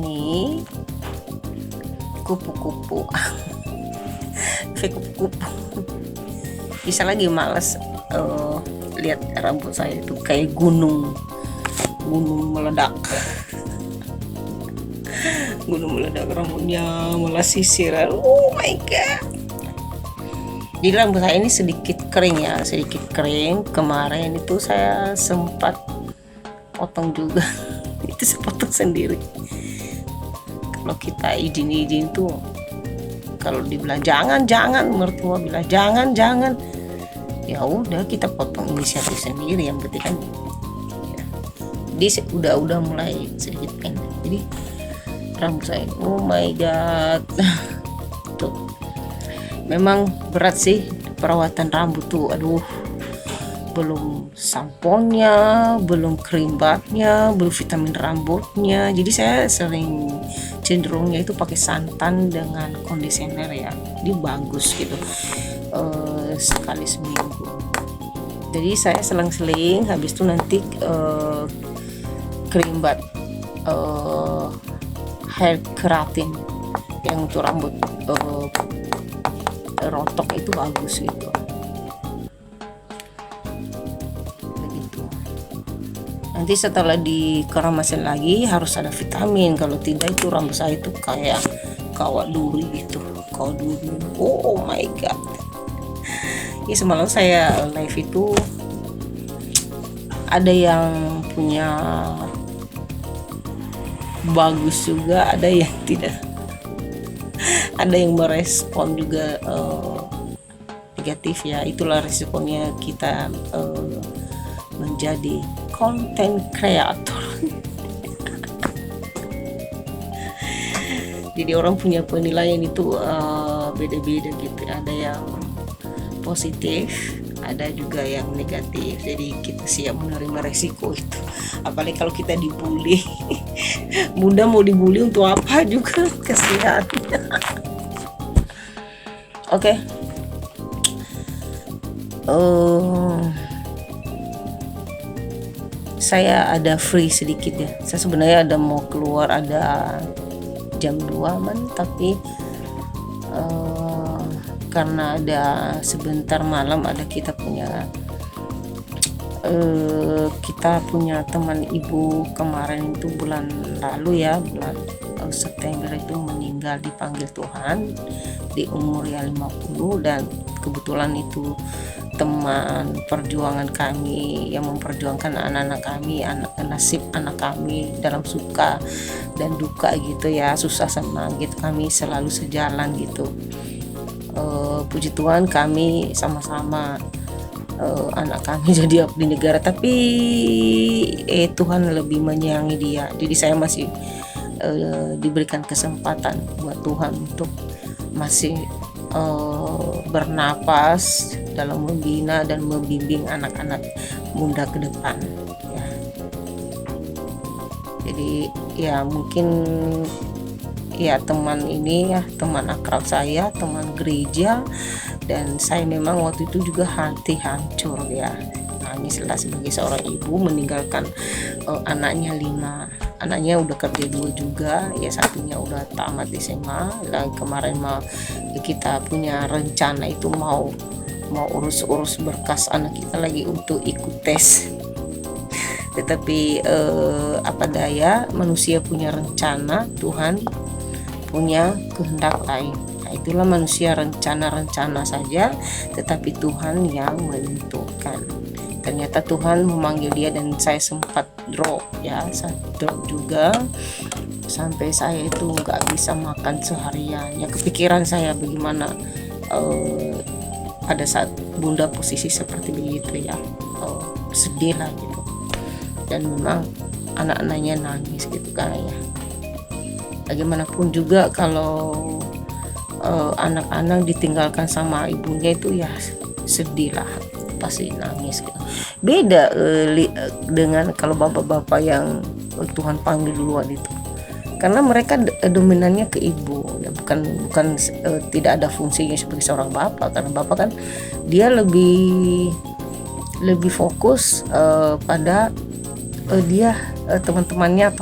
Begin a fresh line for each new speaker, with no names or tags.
ini kupu-kupu kayak kupu-kupu. Bisa lagi males lihat rambut saya itu kayak gunung meledak. Gunung meledak, rambutnya malah sisiran. Oh my god. Jadi rambut saya ini sedikit kering ya, sedikit kering. Kemarin itu saya sempat potong juga. Itu saya potong sendiri. Kalau kita izin tuh, kalau dibilang jangan, mertua bilang jangan, ya udah kita potong inisiatif sendiri. Yang penting kan ya. Jadi udah mulai sedikit pendek. Jadi rambut saya, oh my god. Tuh memang berat sih perawatan rambut tuh. Aduh, belum samponya, belum krim badnya, belum vitamin rambutnya. Jadi saya sering cenderungnya itu pakai santan dengan kondisioner ya. Jadi bagus gitu, sekali seminggu. Jadi saya selang-seling, habis itu nanti krim bad, hair keratin yang untuk rambut rontok itu bagus gitu. Begitu. Nanti setelah dikeramasin lagi harus ada vitamin, kalau tidak itu rambut saya itu kayak kawat duri gitu, kawat duri. Oh my god. Ya semalam saya live itu ada yang punya bagus juga, ada yang tidak. Ada yang merespon juga negatif ya. Itulah resikonya kita menjadi content creator. Jadi orang punya penilaian itu beda-beda gitu. Ada yang positif, ada juga yang negatif. Jadi kita siap menerima resiko itu. Apalagi kalau kita dibully. Bunda mau dibully untuk apa juga, kasihan. Oke. Saya ada free sedikit ya. Saya sebenarnya ada mau keluar, ada jam 2 tapi karena ada sebentar malam ada kita punya teman ibu kemarin itu bulan lalu ya, bulan September itu meninggal, dipanggil Tuhan di umur ya 50, dan kebetulan itu teman perjuangan kami yang memperjuangkan anak-anak kami, nasib anak kami dalam suka dan duka gitu ya, susah senang gitu, kami selalu sejalan gitu. Puji Tuhan kami sama-sama anak kami jadi abdi negara, tapi Tuhan lebih menyayangi dia. Jadi saya masih diberikan kesempatan buat Tuhan untuk masih bernapas dalam membina dan membimbing anak-anak muda ke depan ya. Jadi ya mungkin ya teman ini ya teman akrab saya, teman gereja, dan saya memang waktu itu juga hati hancur ya, nangislah sebagai seorang ibu meninggalkan anaknya 5. Anaknya udah kerja 2 juga ya, satunya udah tamat SMA. Dan kemarin kita punya rencana itu mau urus berkas anak kita lagi untuk ikut tes. Tetapi apa daya, manusia punya rencana, Tuhan punya kehendak lain. Nah, itulah manusia rencana saja, tetapi Tuhan yang menentukan. Ternyata Tuhan memanggil dia, dan saya sempat drop juga sampai saya itu nggak bisa makan seharian ya. Kepikiran saya bagaimana pada saat bunda posisi seperti begitu ya, sedih lah gitu, dan memang anak-anaknya nangis gitu kan ya. Bagaimanapun juga kalau anak-anak ditinggalkan sama ibunya itu ya sedih lah, pasti nangis gitu. Beda dengan kalau bapak-bapak yang Tuhan panggil duluan itu, karena mereka dominannya ke ibu ya, bukan tidak ada fungsinya sebagai seorang bapak, karena bapak kan dia lebih fokus pada dia teman-temannya atau